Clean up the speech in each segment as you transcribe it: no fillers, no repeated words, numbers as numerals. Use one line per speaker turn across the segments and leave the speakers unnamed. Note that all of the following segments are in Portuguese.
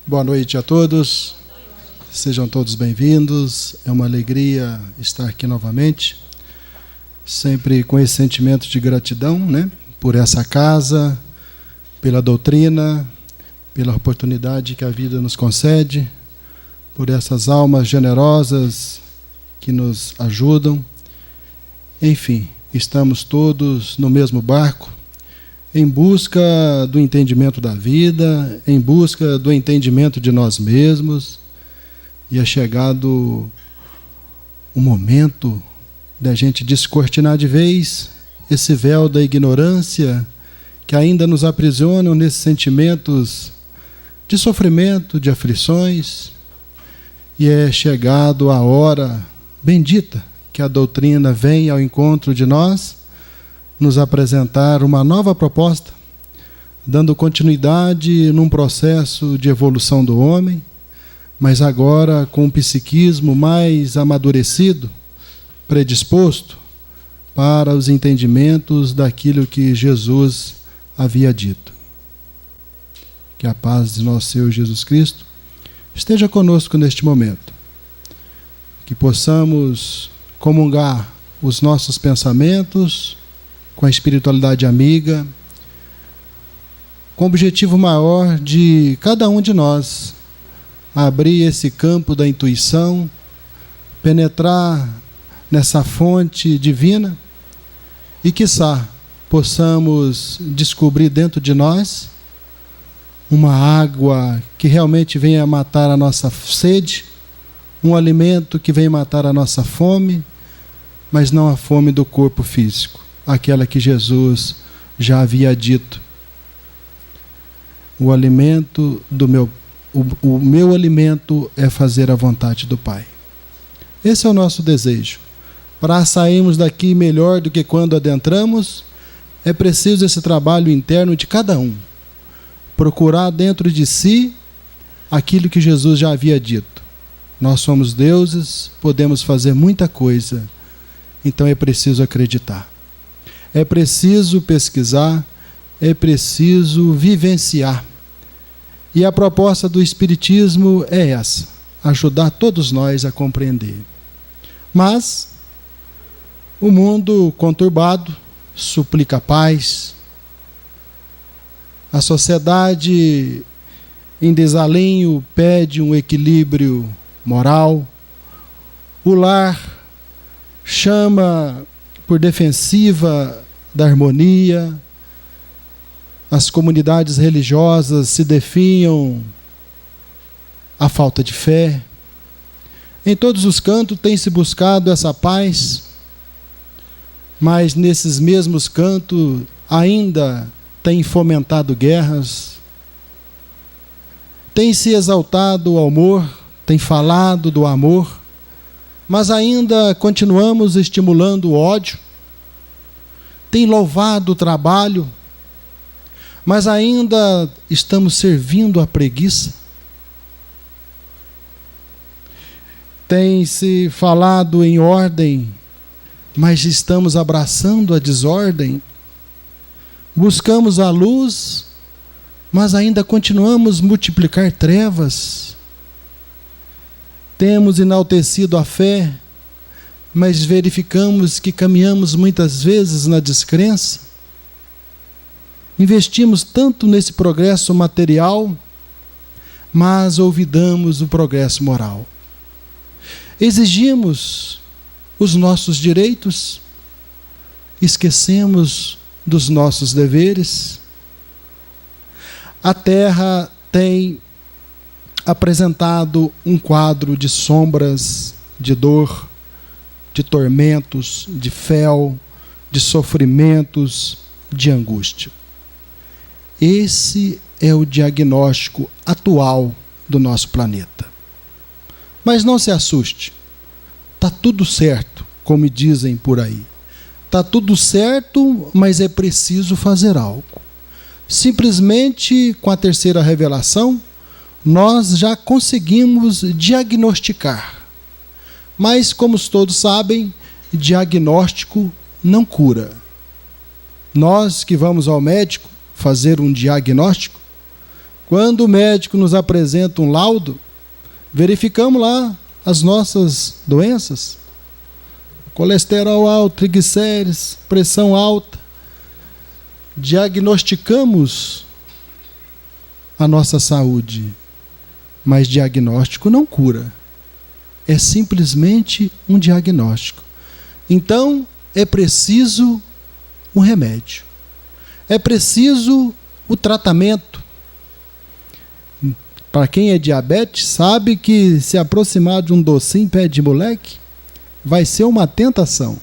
Boa noite a todos, sejam todos bem-vindos, é uma alegria estar aqui novamente, sempre com esse sentimento de gratidão, né, por essa casa, pela doutrina, pela oportunidade que a vida nos concede, por essas almas generosas que nos ajudam. Enfim, estamos todos no mesmo barco, em busca do entendimento da vida, em busca do entendimento de nós mesmos, e é chegado o momento da gente descortinar de vez esse véu da ignorância que ainda nos aprisionam nesses sentimentos de sofrimento, de aflições, e é chegado a hora bendita que a doutrina vem ao encontro de nós, nos apresentar uma nova proposta, dando continuidade num processo de evolução do homem, mas agora com um psiquismo mais amadurecido, predisposto para os entendimentos daquilo que Jesus havia dito. Que a paz de nosso Senhor Jesus Cristo esteja conosco neste momento, que possamos comungar os nossos pensamentos com a espiritualidade amiga, com o objetivo maior de cada um de nós abrir esse campo da intuição, penetrar nessa fonte divina e, quiçá, possamos descobrir dentro de nós uma água que realmente venha matar a nossa sede, um alimento que venha matar a nossa fome, mas não a fome do corpo físico, aquela que Jesus já havia dito. O meu alimento é fazer a vontade do Pai. Esse é o nosso desejo. Para sairmos daqui melhor do que quando adentramos, é preciso esse trabalho interno de cada um. Procurar dentro de si aquilo que Jesus já havia dito. Nós somos deuses, podemos fazer muita coisa, então é preciso acreditar. É preciso pesquisar, é preciso vivenciar. E a proposta do Espiritismo é essa, ajudar todos nós a compreender. Mas o mundo conturbado suplica paz, a sociedade em desalinho pede um equilíbrio moral, o lar chama por defensiva da harmonia, as comunidades religiosas se definham a falta de fé. Em todos os cantos tem se buscado essa paz, mas nesses mesmos cantos ainda tem fomentado guerras, tem se exaltado o amor, tem falado do amor, mas ainda continuamos estimulando o ódio, tem louvado o trabalho, mas ainda estamos servindo a preguiça. Tem se falado em ordem, mas estamos abraçando a desordem. Buscamos a luz, mas ainda continuamos a multiplicar trevas. Temos enaltecido a fé, mas verificamos que caminhamos muitas vezes na descrença. Investimos tanto nesse progresso material, mas olvidamos o progresso moral. Exigimos os nossos direitos, esquecemos dos nossos deveres. A Terra tem apresentado um quadro de sombras, de dor, de tormentos, de fel, de sofrimentos, de angústia. Esse é o diagnóstico atual do nosso planeta. Mas não se assuste, está tudo certo, como dizem por aí. Está tudo certo, mas é preciso fazer algo. Simplesmente com a terceira revelação, nós já conseguimos diagnosticar. Mas, como todos sabem, diagnóstico não cura. Nós que vamos ao médico fazer um diagnóstico, Quando o médico nos apresenta um laudo, verificamos lá as nossas doenças. Colesterol alto, triglicérides, pressão alta. Diagnosticamos a nossa saúde, mas diagnóstico não cura. É simplesmente um diagnóstico. Então, é preciso um remédio. É preciso o tratamento. Para quem é diabetes, sabe que se aproximar de um docinho pé de moleque vai ser uma tentação.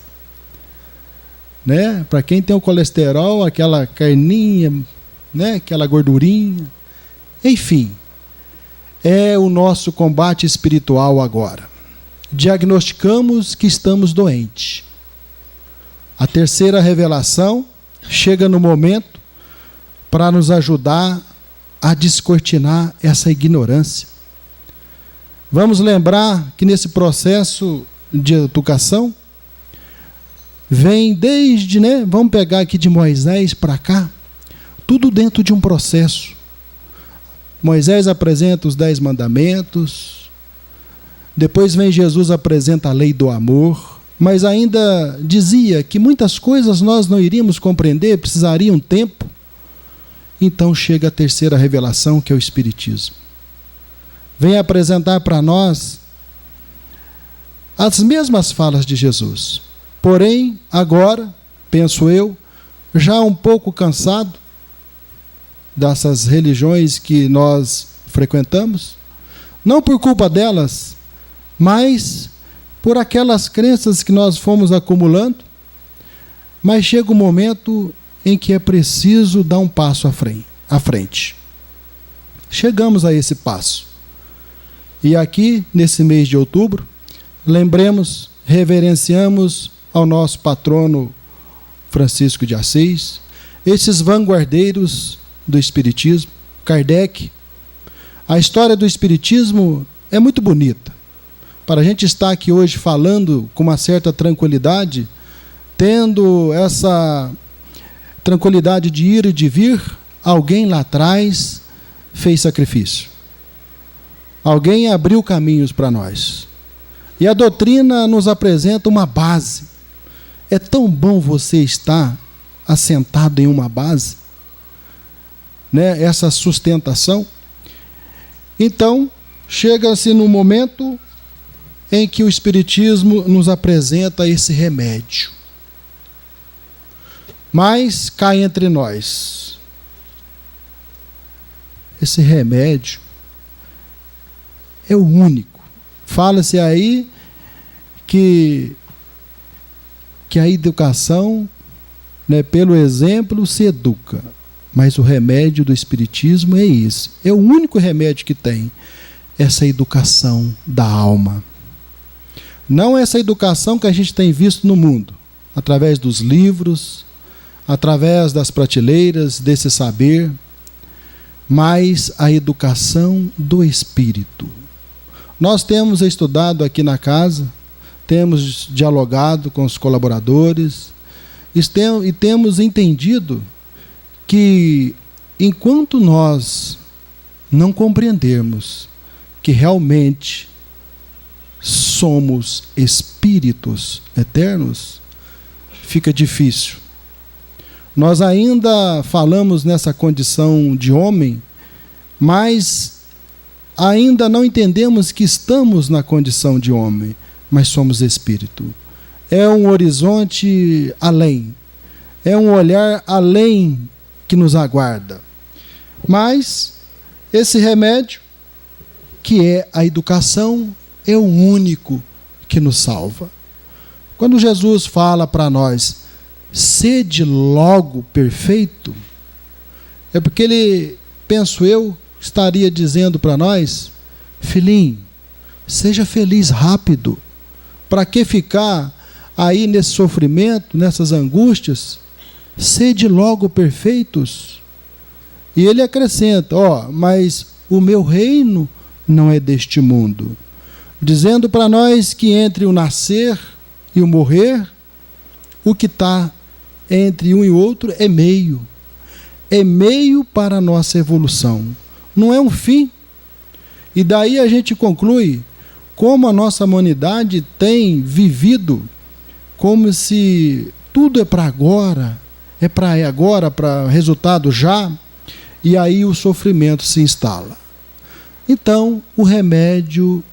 Né? Para quem tem o colesterol, aquela carninha, né? Aquela gordurinha. Enfim, é o nosso combate espiritual agora. Diagnosticamos que estamos doentes. A terceira revelação chega no momento para nos ajudar a descortinar essa ignorância. Vamos lembrar que nesse processo de educação vem desde, né? Vamos pegar aqui de Moisés para cá, tudo dentro de um processo. Moisés apresenta os 10 mandamentos, depois vem Jesus, apresenta a lei do amor, mas ainda dizia que muitas coisas nós não iríamos compreender, precisaria um tempo. Então chega a terceira revelação, que é o Espiritismo. Vem apresentar para nós as mesmas falas de Jesus. Porém, agora, penso eu, já um pouco cansado dessas religiões que nós frequentamos, não por culpa delas, mas por aquelas crenças que nós fomos acumulando, mas chega um momento em que é preciso dar um passo à frente. Chegamos a esse passo. E aqui, nesse mês de outubro, lembremos, reverenciamos ao nosso patrono Francisco de Assis, esses vanguardeiros do Espiritismo, Kardec. A história do Espiritismo é muito bonita. Para a gente estar aqui hoje falando com uma certa tranquilidade, tendo essa tranquilidade de ir e de vir, alguém lá atrás fez sacrifício. Alguém abriu caminhos para nós. E a doutrina nos apresenta uma base. É tão bom você estar assentado em uma base, né? Essa sustentação. Então, chega-se no momento em que o Espiritismo nos apresenta esse remédio. Mas cá entre nós, esse remédio é o único. Fala-se aí que a educação, né, pelo exemplo, se educa. Mas o remédio do Espiritismo é esse. É o único remédio que tem. Essa educação da alma. Não essa educação que a gente tem visto no mundo, através dos livros, através das prateleiras, desse saber, mas a educação do espírito. Nós temos estudado aqui na casa, temos dialogado com os colaboradores e temos entendido que enquanto nós não compreendermos que realmente somos espíritos eternos, fica difícil. Nós ainda falamos nessa condição de homem, mas ainda não entendemos que estamos na condição de homem, mas somos espírito. É um horizonte além, é um olhar além que nos aguarda. Mas esse remédio, que é a educação, é o único que nos salva. Quando Jesus fala para nós, sede logo perfeito, é porque ele, penso eu, estaria dizendo para nós, filhinho, seja feliz rápido. Para que ficar aí nesse sofrimento, nessas angústias? Sede logo perfeitos. E ele acrescenta, mas o meu reino não é deste mundo. Dizendo para nós que entre o nascer e o morrer, o que está entre um e outro é meio. É meio para a nossa evolução. não é um fim. E daí a gente conclui como a nossa humanidade tem vivido como se tudo é para agora, para resultado já, e aí o sofrimento se instala. Então, o remédio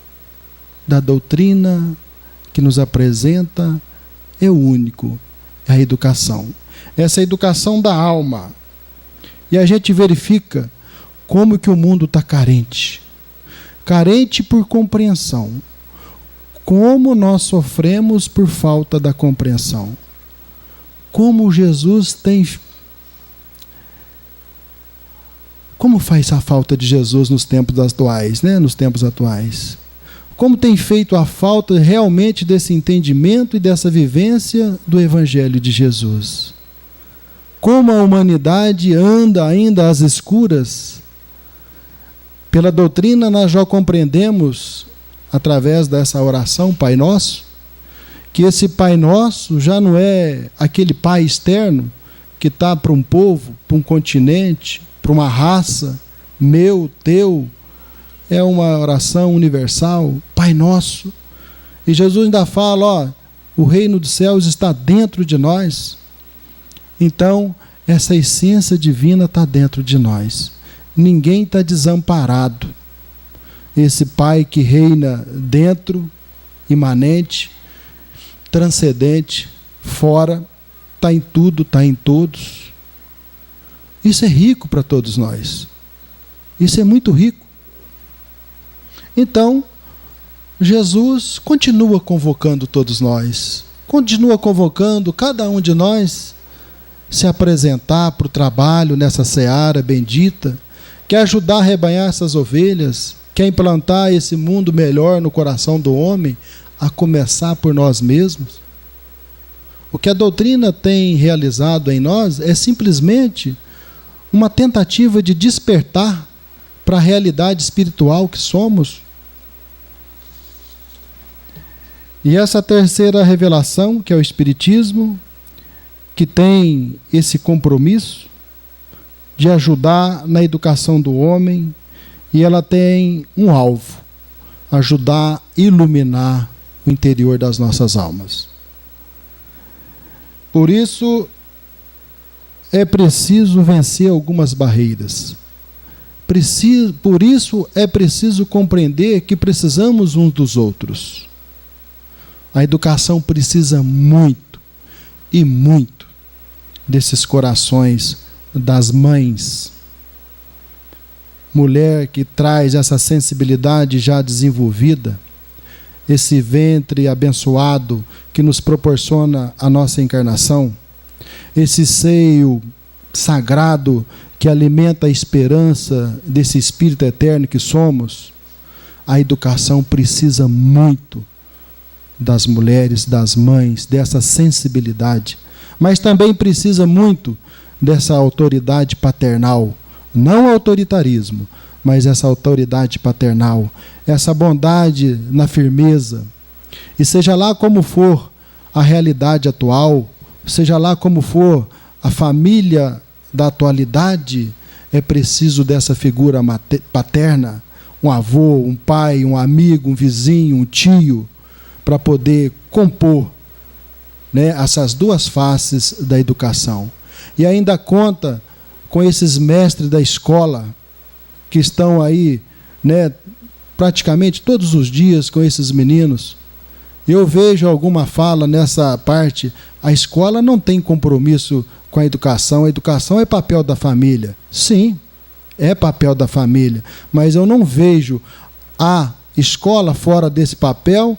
da doutrina que nos apresenta é o único, é a educação. Essa é a educação da alma. E a gente verifica como que o mundo está carente. Carente por compreensão. Como nós sofremos por falta da compreensão. Como Jesus tem... Como faz a falta de Jesus nos tempos atuais, né? Nos tempos atuais. Como tem feito a falta realmente desse entendimento e dessa vivência do Evangelho de Jesus. Como a humanidade anda ainda às escuras. Pela doutrina nós já compreendemos, através dessa oração Pai Nosso, que esse Pai Nosso já não é aquele Pai externo que está para um povo, para um continente, para uma raça, meu, teu. É uma oração universal, Pai Nosso. E Jesus ainda fala, ó, o reino dos céus está dentro de nós. Então, essa essência divina está dentro de nós. Ninguém está desamparado. Esse Pai que reina dentro, imanente, transcendente, fora, está em tudo, está em todos. Isso é rico para todos nós. Isso é muito rico. Então, Jesus continua convocando todos nós. Continua convocando cada um de nós se apresentar para o trabalho nessa seara bendita, quer ajudar a arrebanhar essas ovelhas, quer implantar esse mundo melhor no coração do homem, a começar por nós mesmos. O que a doutrina tem realizado em nós é simplesmente uma tentativa de despertar para a realidade espiritual que somos. E essa terceira revelação, que é o Espiritismo, que tem esse compromisso de ajudar na educação do homem, e ela tem um alvo: ajudar a iluminar o interior das nossas almas. Por isso, é preciso vencer algumas barreiras. Por isso, é preciso compreender que precisamos uns dos outros. A educação precisa muito, e muito, desses corações das mães. Mulher que traz essa sensibilidade já desenvolvida, esse ventre abençoado que nos proporciona a nossa encarnação, esse seio sagrado que alimenta a esperança desse espírito eterno que somos. A educação precisa muito das mulheres, das mães, dessa sensibilidade, mas também precisa muito dessa autoridade paternal, não autoritarismo, mas essa autoridade paternal, essa bondade na firmeza. E seja lá como for a realidade atual, seja lá como for a família da atualidade, é preciso dessa figura paterna, um avô, um pai, um amigo, um vizinho, um tio, para poder compor, né, essas duas faces da educação. E ainda conta com esses mestres da escola, que estão aí, né, praticamente todos os dias com esses meninos. Eu vejo alguma fala nessa parte: a escola não tem compromisso com a educação é papel da família. Sim, é papel da família, mas eu não vejo a escola fora desse papel,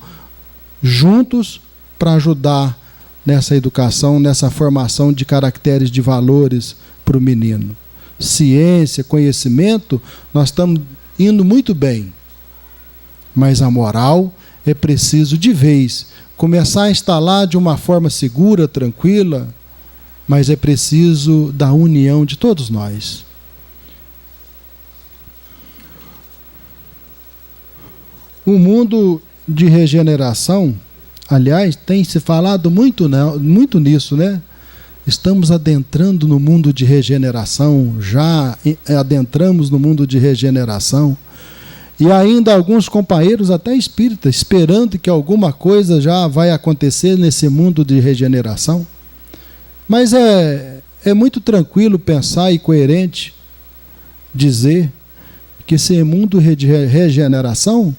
juntos para ajudar nessa educação, nessa formação de caracteres, de valores para o menino. Ciência, conhecimento, nós estamos indo muito bem, mas a moral é preciso de vez começar a instalar de uma forma segura, tranquila, mas é preciso da união de todos nós. O mundo de regeneração, aliás, tem se falado muito nisso, né? estamos adentrando no mundo de regeneração, já adentramos no mundo de regeneração, e ainda alguns companheiros até espíritas, esperando que alguma coisa já vai acontecer nesse mundo de regeneração. Mas é muito tranquilo pensar e coerente dizer que esse mundo de regeneração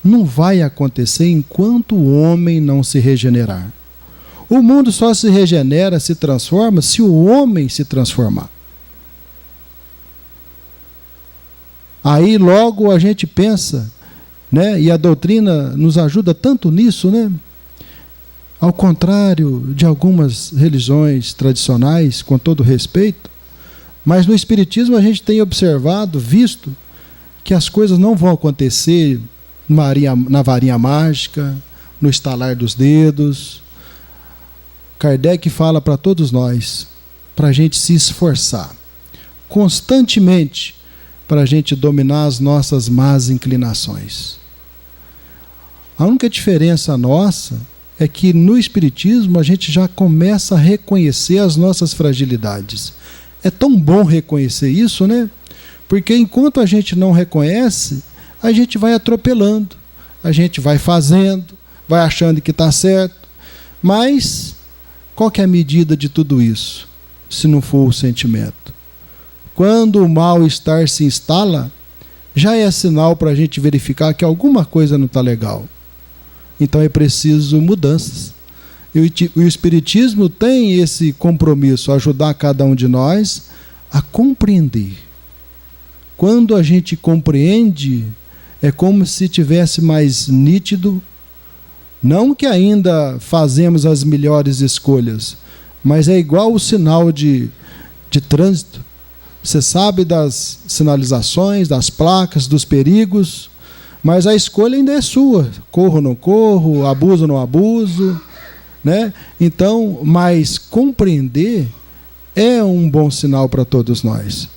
não vai acontecer enquanto o homem não se regenerar. O mundo só se regenera, se transforma, se o homem se transformar. Aí logo a gente pensa, né, e a doutrina nos ajuda tanto nisso, né? Ao contrário de algumas religiões tradicionais, com todo respeito, mas no Espiritismo a gente tem observado, visto, que as coisas não vão acontecer na varinha mágica, no estalar dos dedos. Kardec fala para todos nós, para a gente se esforçar constantemente, para a gente dominar as nossas más inclinações. A única diferença nossa é que no Espiritismo a gente já começa a reconhecer as nossas fragilidades. É tão bom reconhecer isso, né? Porque enquanto a gente não reconhece, a gente vai atropelando, a gente vai fazendo, vai achando que está certo. Mas qual que é a medida de tudo isso, se não for o sentimento? Quando o mal-estar se instala, já é sinal para a gente verificar que alguma coisa não está legal. Então é preciso mudanças. E o Espiritismo tem esse compromisso, ajudar cada um de nós a compreender. Quando a gente compreende, é como se tivesse mais nítido, não que ainda fazemos as melhores escolhas, mas é igual o sinal de trânsito. Você sabe das sinalizações, das placas, dos perigos, mas a escolha ainda é sua. Corro ou não corro, abuso ou não abuso, né? Então, mas compreender é um bom sinal para todos nós.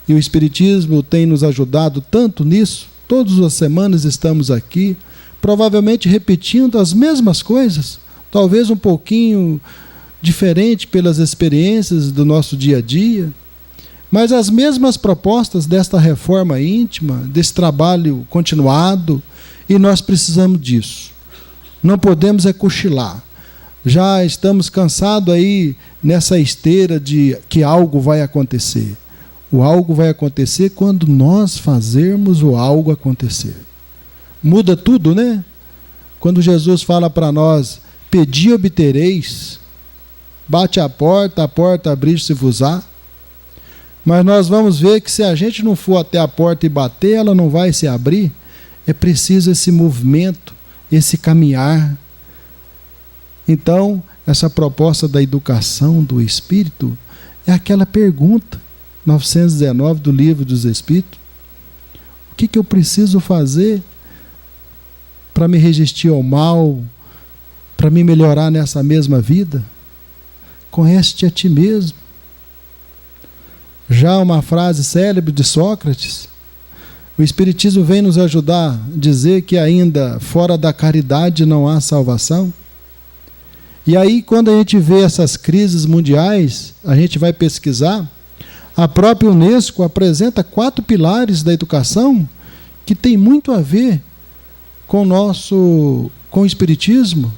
E o Espiritismo tem nos ajudado tanto nisso. Todas as semanas estamos aqui, provavelmente repetindo as mesmas coisas, talvez um pouquinho diferente pelas experiências do nosso dia a dia, mas as mesmas propostas desta reforma íntima, desse trabalho continuado, e nós precisamos disso. Não podemos cochilar. Já estamos cansados aí nessa esteira de que algo vai acontecer. O algo vai acontecer quando nós fazermos o algo acontecer. Muda tudo, né? Quando Jesus fala para nós, pedi e obtereis, bate a porta abrir-se-vos-á. Mas nós vamos ver que se a gente não for até a porta e bater, ela não vai se abrir. É preciso esse movimento, esse caminhar. Então, essa proposta da educação do Espírito é aquela pergunta, 919 do Livro dos Espíritos. O que eu preciso fazer para me resistir ao mal, para me melhorar nessa mesma vida? Conhece-te a ti mesmo. Já uma frase célebre de Sócrates, o Espiritismo vem nos ajudar a dizer que ainda fora da caridade não há salvação. E aí, quando a gente vê essas crises mundiais, a gente vai pesquisar, a própria Unesco apresenta 4 pilares da educação que tem muito a ver com o Espiritismo.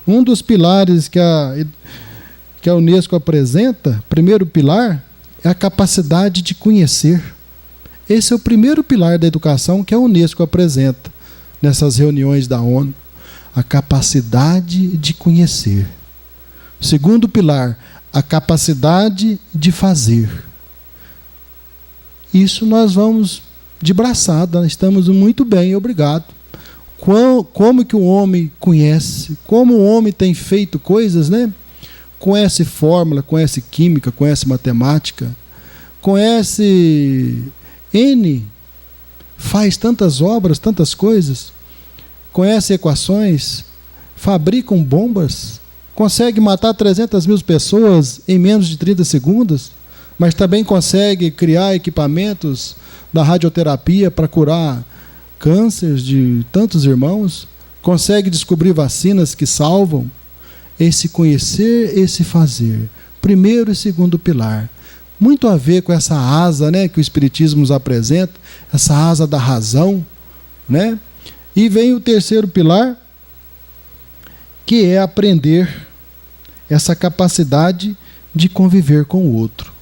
Um dos pilares que a Unesco apresenta, primeiro pilar, é a capacidade de conhecer. Esse é o primeiro pilar da educação que a Unesco apresenta nessas reuniões da ONU. A capacidade de conhecer. O segundo pilar, a capacidade de fazer. Isso nós vamos de braçada, estamos muito bem, obrigado. Como que o homem conhece, como o homem tem feito coisas, né? Conhece fórmula, conhece química, conhece matemática, conhece faz tantas obras, tantas coisas, conhece equações, fabricam bombas, consegue matar 300.000 pessoas em menos de 30 segundos, mas também consegue criar equipamentos da radioterapia para curar cânceres de tantos irmãos, consegue descobrir vacinas que salvam. Esse conhecer, esse fazer. Primeiro e segundo pilar. Muito a ver com essa asa, né, que o Espiritismo nos apresenta, essa asa da razão, né? E vem o terceiro pilar, que é aprender essa capacidade de conviver com o outro.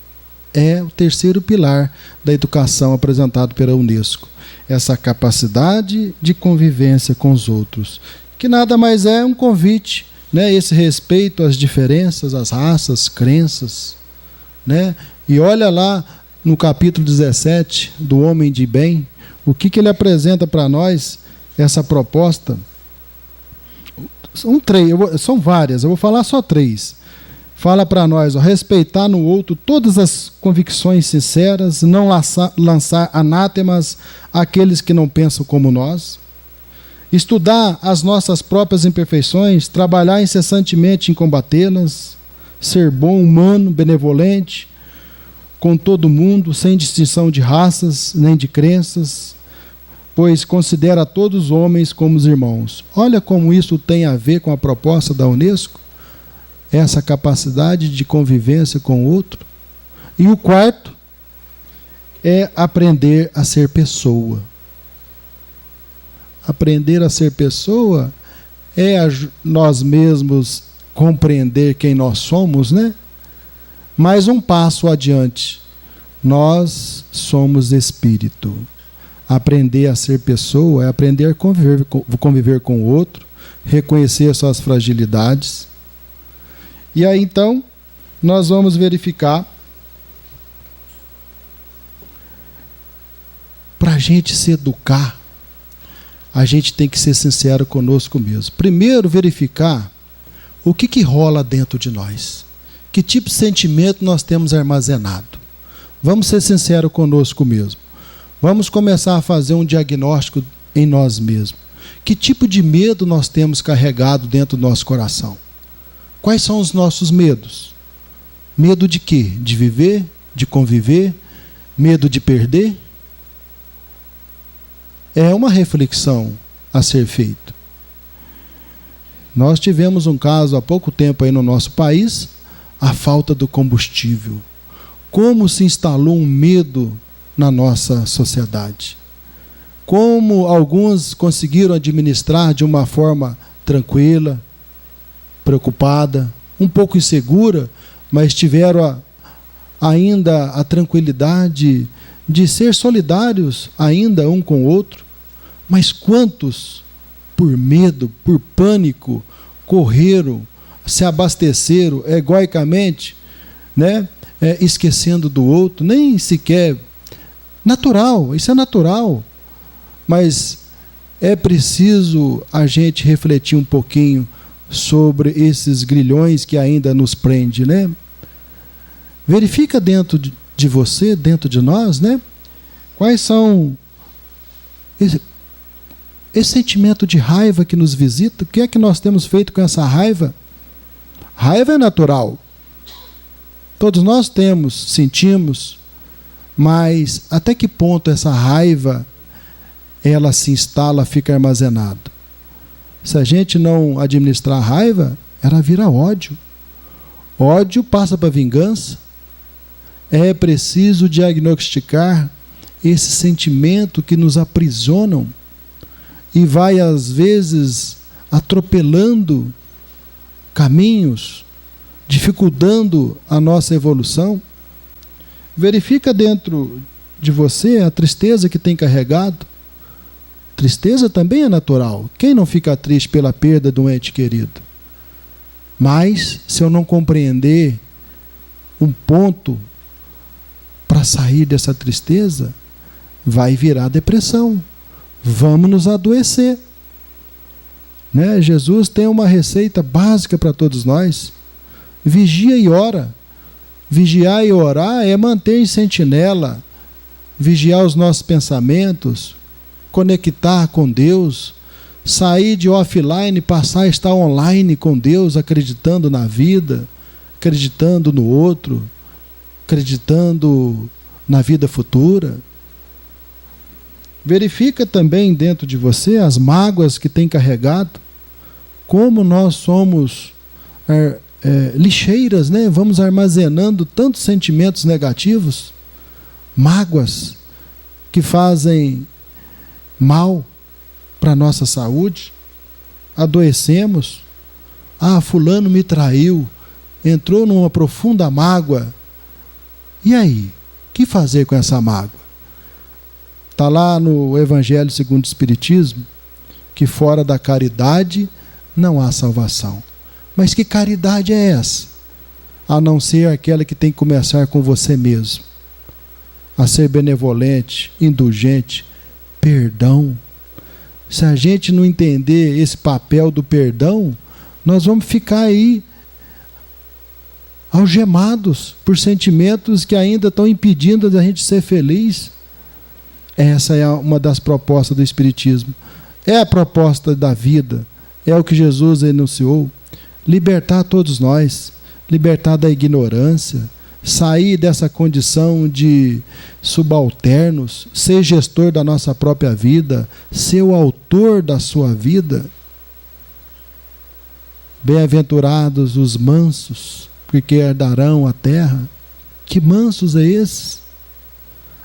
É o terceiro pilar da educação apresentado pela Unesco. Essa capacidade de convivência com os outros, que nada mais é um convite, né? Esse respeito às diferenças, às raças, crenças, né? E olha lá no capítulo 17 do Homem de Bem, o que ele apresenta para nós, essa proposta. São várias, eu vou falar só 3. Fala para nós, respeitar no outro todas as convicções sinceras, não lançar anátemas àqueles que não pensam como nós, estudar as nossas próprias imperfeições, trabalhar incessantemente em combatê-las, ser bom, humano, benevolente, com todo mundo, sem distinção de raças nem de crenças, pois considera todos os homens como os irmãos. Olha como isso tem a ver com a proposta da Unesco, essa capacidade de convivência com o outro. E o quarto é aprender a ser pessoa. Aprender a ser pessoa é nós mesmos compreender quem nós somos, né? Mais um passo adiante. Nós somos espírito. Aprender a ser pessoa é aprender a conviver com o outro, reconhecer suas fragilidades. E aí, então, nós vamos verificar, para a gente se educar, a gente tem que ser sincero conosco mesmo. Primeiro, verificar o que rola dentro de nós. Que tipo de sentimento nós temos armazenado. Vamos ser sinceros conosco mesmo. Vamos começar a fazer um diagnóstico em nós mesmos. Que tipo de medo nós temos carregado dentro do nosso coração? Quais são os nossos medos? Medo de quê? De viver? De conviver? Medo de perder? É uma reflexão a ser feita. Nós tivemos um caso há pouco tempo aí no nosso país, a falta do combustível. Como se instalou um medo na nossa sociedade. Como alguns conseguiram administrar de uma forma tranquila, preocupada, um pouco insegura, mas tiveram ainda a tranquilidade de ser solidários ainda um com o outro. Mas quantos, por medo, por pânico, correram, se abasteceram egoicamente, né? Esquecendo do outro, nem sequer natural, isso é natural, mas é preciso a gente refletir um pouquinho sobre esses grilhões que ainda nos prende, né? Verifica dentro de você, dentro de nós, né? Quais são esse sentimento de raiva que nos visita. O que é que nós temos feito com essa raiva? Raiva é natural. Todos nós temos, sentimos, mas até que ponto essa raiva ela se instala, fica armazenada? Se a gente não administrar a raiva, ela vira ódio. Ódio passa para vingança. É preciso diagnosticar esse sentimento que nos aprisionam e vai, às vezes, atropelando caminhos, dificultando a nossa evolução. Verifica dentro de você a tristeza que tem carregado. Tristeza também é natural. Quem não fica triste pela perda de um ente querido? Mas, se eu não compreender um ponto para sair dessa tristeza, vai virar depressão. Vamos nos adoecer. Né? Jesus tem uma receita básica para todos nós. Vigia e ora. Vigiar e orar é manter em sentinela, vigiar os nossos pensamentos, conectar com Deus, sair de offline, passar a estar online com Deus, acreditando na vida, acreditando no outro, acreditando na vida futura. Verifica também dentro de você as mágoas que tem carregado, como nós somos lixeiras, né? Vamos armazenando tantos sentimentos negativos, mágoas que fazem mal para a nossa saúde. Adoecemos. Fulano me traiu, entrou numa profunda mágoa. E aí? O que fazer com essa mágoa? Está lá no Evangelho segundo o Espiritismo que fora da caridade não há salvação. Mas que caridade é essa? A não ser aquela que tem que começar com você mesmo. A ser benevolente, indulgente, perdão. Se a gente não entender esse papel do perdão, nós vamos ficar aí algemados por sentimentos que ainda estão impedindo da gente ser feliz. Essa é uma das propostas do Espiritismo. É a proposta da vida. É o que Jesus enunciou. Libertar todos nós. Libertar da ignorância. Sair dessa condição de subalternos. Ser gestor da nossa própria vida. Ser o autor da sua vida. Bem-aventurados os mansos, porque herdarão a terra. Que mansos é esses?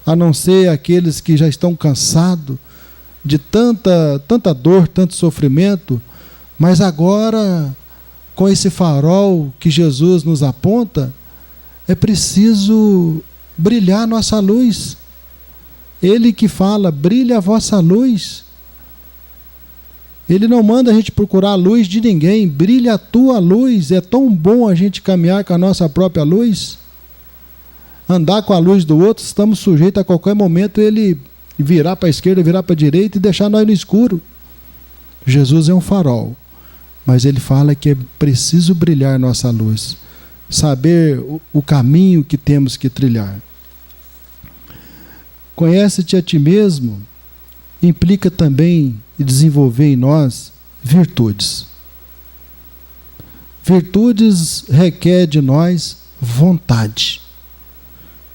A não ser aqueles que já estão cansados de tanta dor, tanto sofrimento, mas agora, com esse farol que Jesus nos aponta, é preciso brilhar nossa luz. Ele que fala, brilha a vossa luz. Ele não manda a gente procurar a luz de ninguém, brilha a tua luz. É tão bom a gente caminhar com a nossa própria luz. Andar com a luz do outro, estamos sujeitos a qualquer momento ele virar para a esquerda, virar para a direita e deixar nós no escuro. Jesus é um farol, mas ele fala que é preciso brilhar nossa luz, saber o caminho que temos que trilhar. Conhece-te a ti mesmo implica também desenvolver em nós virtudes. Virtudes requer de nós vontade.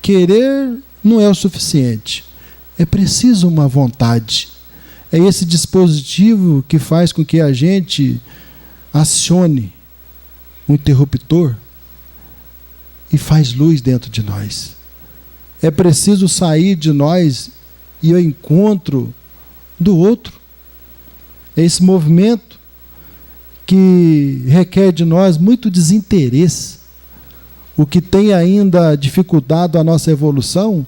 Querer não é o suficiente. É preciso uma vontade. É esse dispositivo que faz com que a gente acione um interruptor e faz luz dentro de nós. É preciso sair de nós e ao encontro do outro. É esse movimento que requer de nós muito desinteresse. O que tem ainda dificultado a nossa evolução,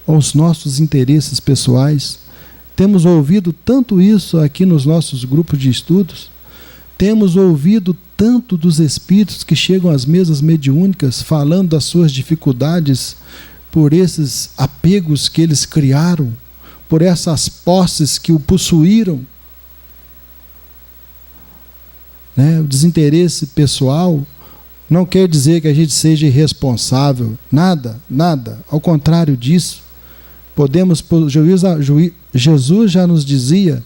os nossos interesses pessoais. Temos ouvido tanto isso aqui nos nossos grupos de estudos. Temos ouvido tanto dos espíritos que chegam às mesas mediúnicas falando das suas dificuldades por esses apegos que eles criaram, por essas posses que o possuíram. O desinteresse pessoal não quer dizer que a gente seja irresponsável, nada, nada, ao contrário disso. Jesus já nos dizia,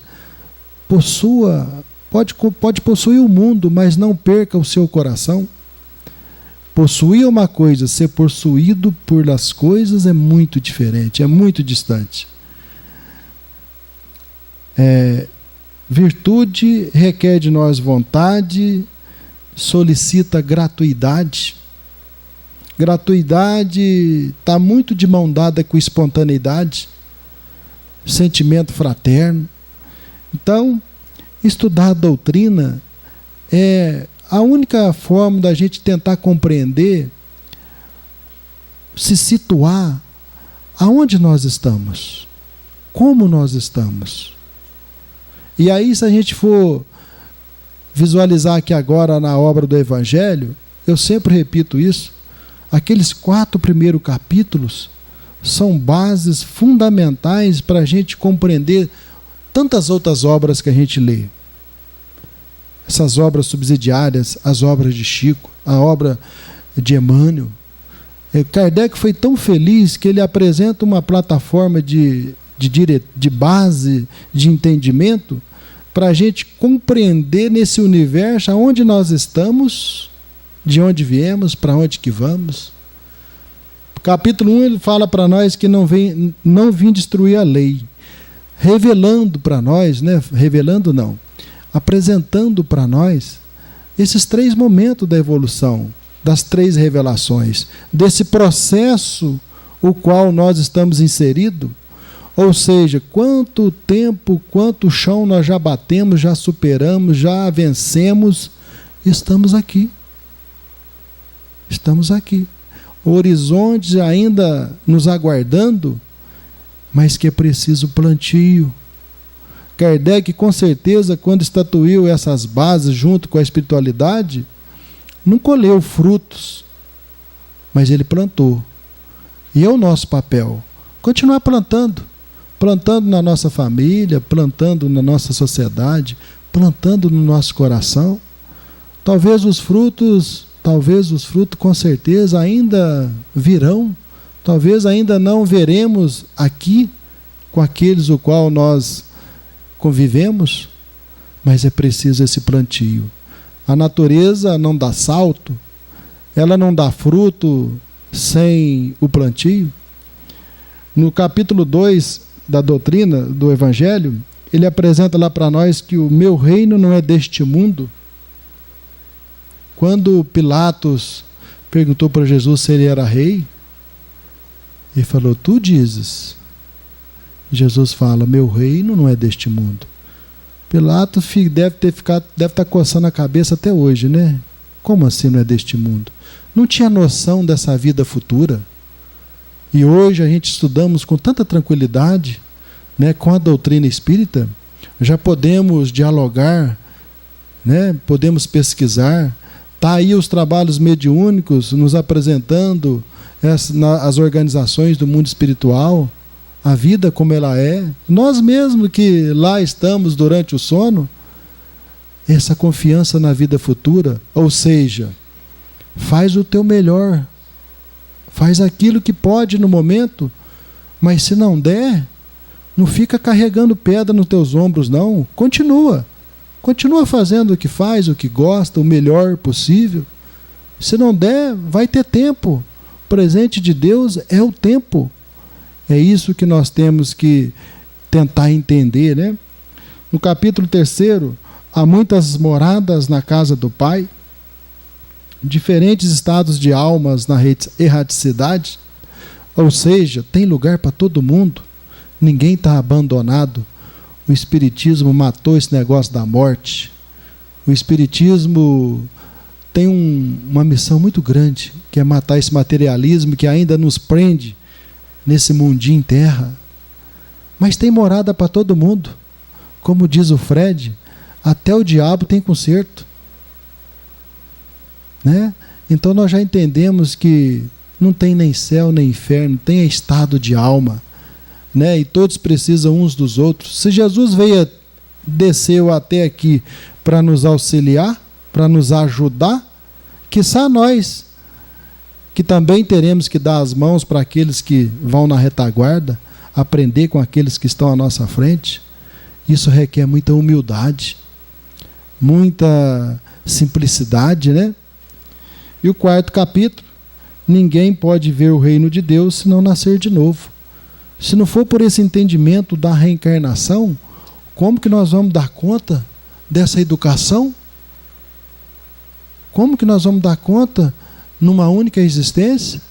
pode possuir o mundo, mas não perca o seu coração. Possuir uma coisa, ser possuído por as coisas é muito diferente, é muito distante. Virtude requer de nós vontade, solicita gratuidade. Gratuidade está muito de mão dada com espontaneidade, sentimento fraterno. Então, estudar a doutrina é a única forma da gente tentar compreender, se situar aonde nós estamos, como nós estamos. E aí, se a gente for visualizar aqui agora na obra do Evangelho, eu sempre repito isso, aqueles 4 primeiros capítulos são bases fundamentais para a gente compreender tantas outras obras que a gente lê. Essas obras subsidiárias, as obras de Chico, a obra de Emmanuel. Kardec foi tão feliz que ele apresenta uma plataforma de base, de entendimento, para a gente compreender nesse universo aonde nós estamos, de onde viemos, para onde que vamos. Capítulo 1 ele fala para nós que não vim destruir a lei, revelando para nós, apresentando para nós esses 3 momentos da evolução, das 3 revelações, desse processo o qual nós estamos inseridos. Ou seja, quanto tempo, quanto chão nós já batemos, já superamos, já vencemos, estamos aqui. Estamos aqui. O horizonte ainda nos aguardando, mas que é preciso plantio. Kardec, com certeza, quando estatuiu essas bases junto com a espiritualidade, não colheu frutos, mas ele plantou. E é o nosso papel, continuar plantando. Plantando na nossa família, plantando na nossa sociedade, plantando no nosso coração. Talvez os frutos com certeza ainda virão. Talvez ainda não veremos aqui com aqueles o qual nós convivemos, mas é preciso esse plantio. A natureza não dá salto, ela não dá fruto sem o plantio. No capítulo 2 da doutrina do Evangelho, ele apresenta lá para nós que o meu reino não é deste mundo. Quando Pilatos perguntou para Jesus se ele era rei, ele falou, tu dizes. Jesus fala, meu reino não é deste mundo. Pilatos deve estar coçando a cabeça até hoje, né? Como assim não é deste mundo? Não tinha noção dessa vida futura. E hoje a gente estudamos com tanta tranquilidade, né, com a doutrina espírita, já podemos dialogar, né, podemos pesquisar. Está aí os trabalhos mediúnicos nos apresentando as organizações do mundo espiritual, a vida como ela é. Nós mesmos que lá estamos durante o sono, essa confiança na vida futura, ou seja, faz o teu melhor, faz aquilo que pode no momento, mas se não der, não fica carregando pedra nos teus ombros, não. Continua fazendo o que faz, o que gosta, o melhor possível. Se não der, vai ter tempo. O presente de Deus é o tempo. É isso que nós temos que tentar entender, né? No capítulo 3, há muitas moradas na casa do Pai, diferentes estados de almas na erraticidade, ou seja, tem lugar para todo mundo, ninguém está abandonado. O Espiritismo matou esse negócio da morte. O Espiritismo tem uma missão muito grande, que é matar esse materialismo que ainda nos prende nesse mundinho em terra. Mas tem morada para todo mundo. Como diz o Fred, até o diabo tem conserto. Né? Então nós já entendemos que não tem nem céu nem inferno, tem estado de alma, né? E todos precisam uns dos outros. Se Jesus desceu até aqui para nos auxiliar, para nos ajudar, quiçá nós, que também teremos que dar as mãos para aqueles que vão na retaguarda, aprender com aqueles que estão à nossa frente. Isso requer muita humildade, muita simplicidade, né? E o 4º capítulo, ninguém pode ver o reino de Deus se não nascer de novo. Se não for por esse entendimento da reencarnação, como que nós vamos dar conta dessa educação? Como que nós vamos dar conta numa única existência?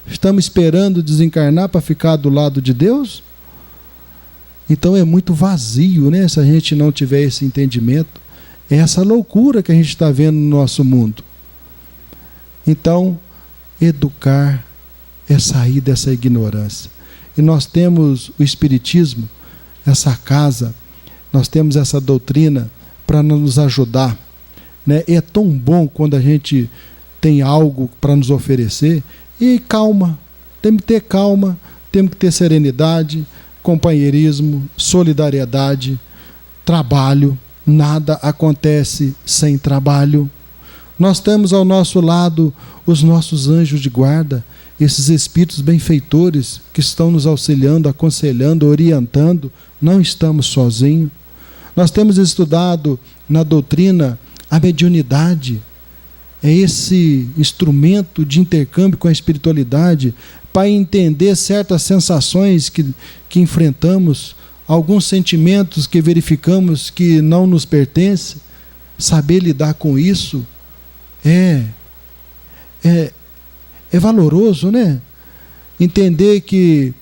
Estamos esperando desencarnar para ficar do lado de Deus? Então é muito vazio, né? Se a gente não tiver esse entendimento. É essa loucura que a gente está vendo no nosso mundo. Então, educar é sair dessa ignorância. E nós temos o Espiritismo, essa casa, nós temos essa doutrina para nos ajudar, né? É tão bom quando a gente tem algo para nos oferecer. E calma, temos que ter calma, temos que ter serenidade, companheirismo, solidariedade, trabalho. Nada acontece sem trabalho. Nós temos ao nosso lado os nossos anjos de guarda, esses espíritos benfeitores que estão nos auxiliando, aconselhando, orientando. Não estamos sozinhos. Nós temos estudado na doutrina a mediunidade. É esse instrumento de intercâmbio com a espiritualidade para entender certas sensações que enfrentamos, alguns sentimentos que verificamos que não nos pertencem. saber lidar com isso é valoroso, né? Entender que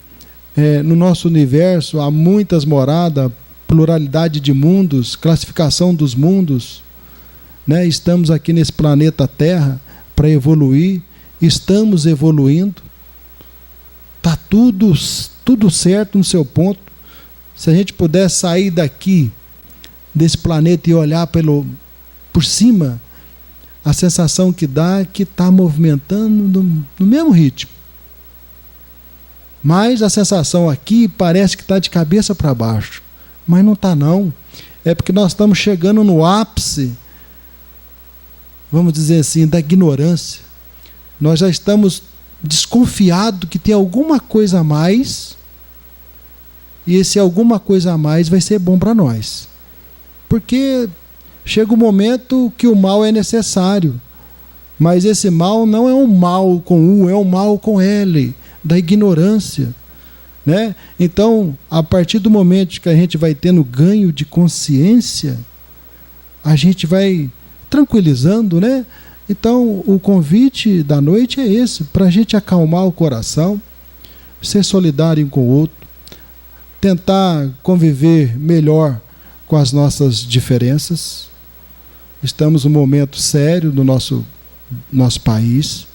no nosso universo há muitas moradas, pluralidade de mundos, classificação dos mundos, né? Estamos aqui nesse planeta Terra para evoluir, estamos evoluindo, está tudo certo no seu ponto. Se a gente puder sair daqui, desse planeta, e olhar por cima, a sensação que dá é que está movimentando no mesmo ritmo. Mas a sensação aqui parece que está de cabeça para baixo. Mas não está não. É porque nós estamos chegando no ápice, vamos dizer assim, da ignorância. Nós já estamos desconfiados que tem alguma coisa a mais, e esse alguma coisa a mais vai ser bom para nós. Porque chega um momento que o mal é necessário, mas esse mal não é um mal com U, é um mal com L, da ignorância, né? Então, a partir do momento que a gente vai tendo ganho de consciência, a gente vai tranquilizando, né? Então, o convite da noite é esse, para a gente acalmar o coração, ser solidário um com o outro, tentar conviver melhor com as nossas diferenças. Estamos num momento sério do nosso país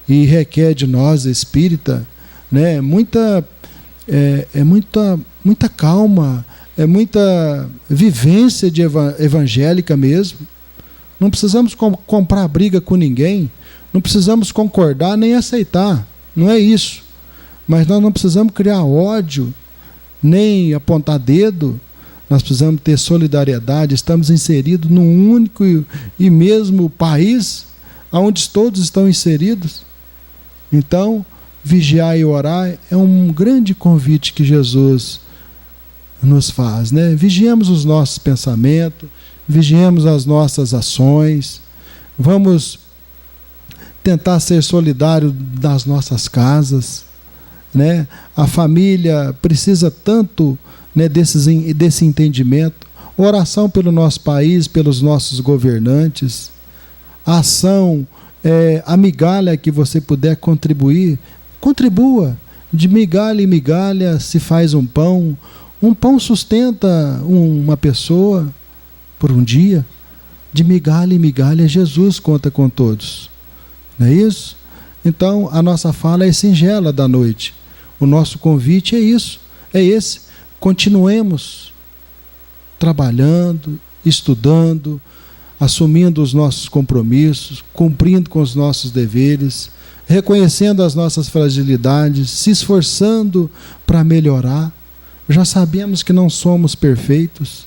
e requer de nós, espírita, né, muita calma, muita vivência evangélica mesmo. Não precisamos comprar briga com ninguém, não precisamos concordar nem aceitar, não é isso. Mas nós não precisamos criar ódio, nem apontar dedo. Nós precisamos ter solidariedade. Estamos inseridos num único e mesmo país, onde todos estão inseridos. Então, vigiar e orar é um grande convite que Jesus nos faz, né? Vigiemos os nossos pensamentos, vigiemos as nossas ações, vamos tentar ser solidários nas nossas casas, né? A família precisa tanto, né, desse entendimento. Oração pelo nosso país, pelos nossos governantes, a ação, a migalha que você puder contribuir, contribua. De migalha em migalha se faz um pão sustenta uma pessoa por um dia. De migalha em migalha Jesus conta com todos, não é isso? Então a nossa fala é singela da noite, o nosso convite é isso, é esse. Continuemos trabalhando, estudando, assumindo os nossos compromissos, cumprindo com os nossos deveres, reconhecendo as nossas fragilidades, se esforçando para melhorar. Já sabemos que não somos perfeitos,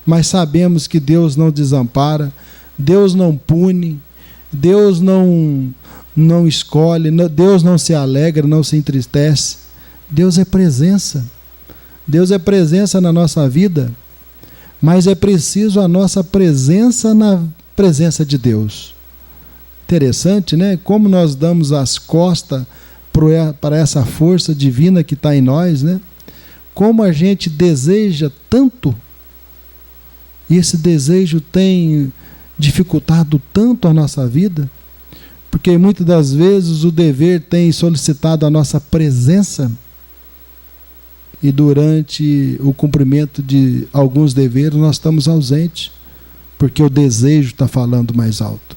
mas sabemos que Deus não desampara, Deus não pune, Deus não escolhe, Deus não se alegra, não se entristece. Deus é presença. Deus é presença na nossa vida, mas é preciso a nossa presença na presença de Deus. Interessante, né? Como nós damos as costas para essa força divina que está em nós, né? Como a gente deseja tanto, e esse desejo tem dificultado tanto a nossa vida, porque muitas das vezes o dever tem solicitado a nossa presença, e durante o cumprimento de alguns deveres nós estamos ausentes, porque o desejo está falando mais alto.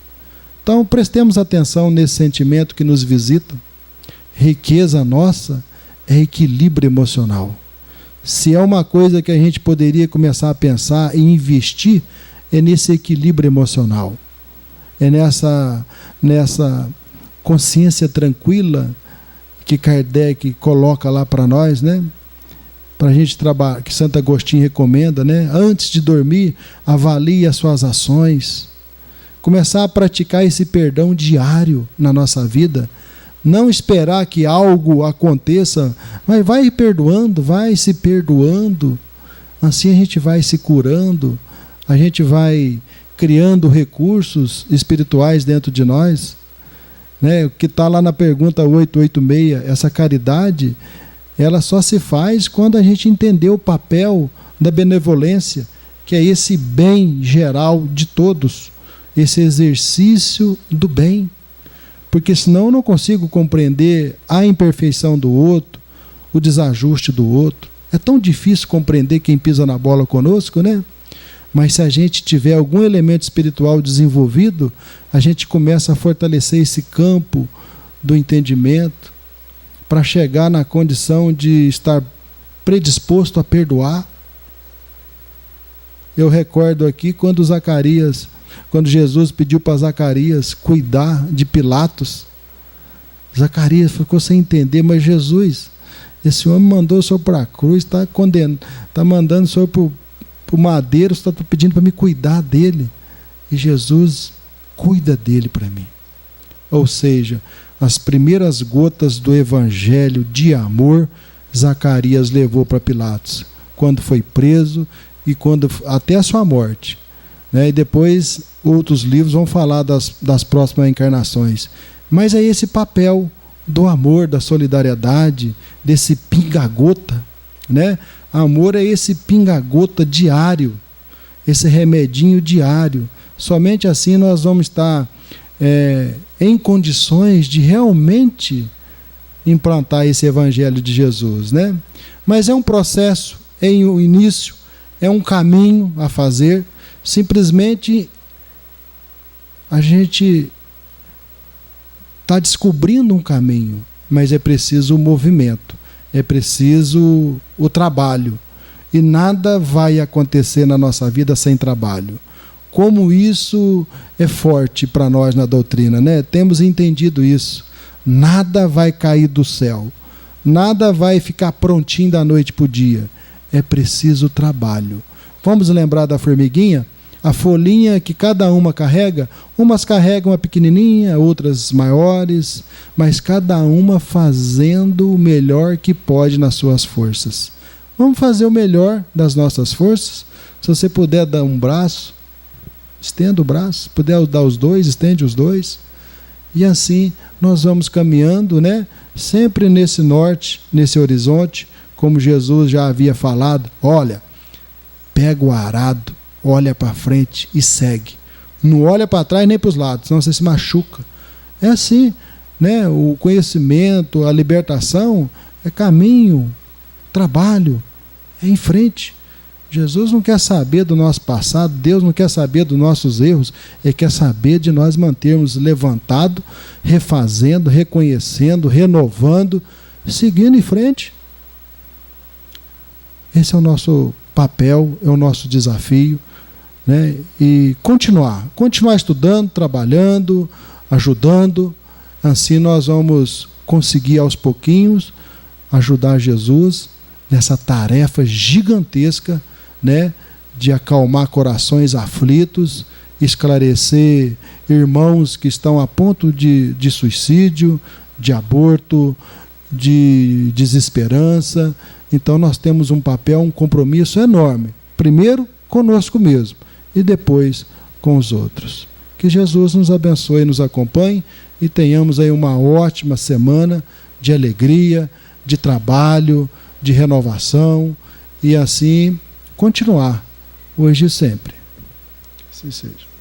Então prestemos atenção nesse sentimento que nos visita. Riqueza nossa é equilíbrio emocional. Se é uma coisa que a gente poderia começar a pensar e investir, é nesse equilíbrio emocional. É nessa consciência tranquila que Kardec coloca lá para nós, né? Para a gente trabalhar, que Santo Agostinho recomenda, né? Antes de dormir, avalie as suas ações. Começar a praticar esse perdão diário na nossa vida. Não esperar que algo aconteça, mas vai perdoando, vai se perdoando. Assim a gente vai se curando, a gente vai criando recursos espirituais dentro de nós, né? O que está lá na pergunta 886, essa caridade, ela só se faz quando a gente entender o papel da benevolência, que é esse bem geral de todos, esse exercício do bem. Porque senão eu não consigo compreender a imperfeição do outro, o desajuste do outro. É tão difícil compreender quem pisa na bola conosco, né? Mas se a gente tiver algum elemento espiritual desenvolvido, a gente começa a fortalecer esse campo do entendimento para chegar na condição de estar predisposto a perdoar. Eu recordo aqui quando Jesus pediu para Zacarias cuidar de Pilatos. Zacarias ficou sem entender, mas Jesus, esse homem mandou o senhor para a cruz, está condenando, está mandando o senhor para o madeiro, está pedindo para me cuidar dele. E Jesus cuida dele para mim. Ou seja, as primeiras gotas do evangelho de amor, Zacarias levou para Pilatos, quando foi preso e quando até a sua morte. E depois outros livros vão falar das próximas encarnações. Mas é esse papel do amor, da solidariedade, desse pinga-gota, né? Amor é esse pinga-gota diário, esse remedinho diário. Somente assim nós vamos estar em condições de realmente implantar esse evangelho de Jesus, né? Mas é um processo, é um início, é um caminho a fazer. Simplesmente a gente está descobrindo um caminho, mas é preciso o movimento, é preciso o trabalho. E nada vai acontecer na nossa vida sem trabalho. Como isso é forte para nós na doutrina, né? Temos entendido isso. Nada vai cair do céu. Nada vai ficar prontinho da noite para o dia. É preciso trabalho. Vamos lembrar da formiguinha? A folhinha que cada uma carrega, umas carregam uma pequenininha, outras maiores, mas cada uma fazendo o melhor que pode nas suas forças. Vamos fazer o melhor das nossas forças. Se você puder dar um braço, estenda o braço. Puder dar os dois, estende os dois. E assim nós vamos caminhando, né? Sempre nesse norte, nesse horizonte, como Jesus já havia falado. Olha, pega o arado, olha para frente e segue. Não olha para trás nem para os lados, senão você se machuca. É assim, né? O conhecimento, a libertação é caminho, trabalho, é em frente. Jesus não quer saber do nosso passado, Deus não quer saber dos nossos erros, Ele quer saber de nós mantermos levantado, refazendo, reconhecendo, renovando, seguindo em frente. Esse é o nosso papel, é o nosso desafio, né? E continuar estudando, trabalhando, ajudando. Assim nós vamos conseguir aos pouquinhos ajudar Jesus nessa tarefa gigantesca, né, de acalmar corações aflitos, esclarecer irmãos que estão a ponto de suicídio, de aborto, de desesperança. Então nós temos um papel, um compromisso enorme. Primeiro conosco mesmo e depois com os outros. Que Jesus nos abençoe e nos acompanhe e tenhamos aí uma ótima semana de alegria, de trabalho, de renovação e assim continuar hoje e sempre. Assim seja.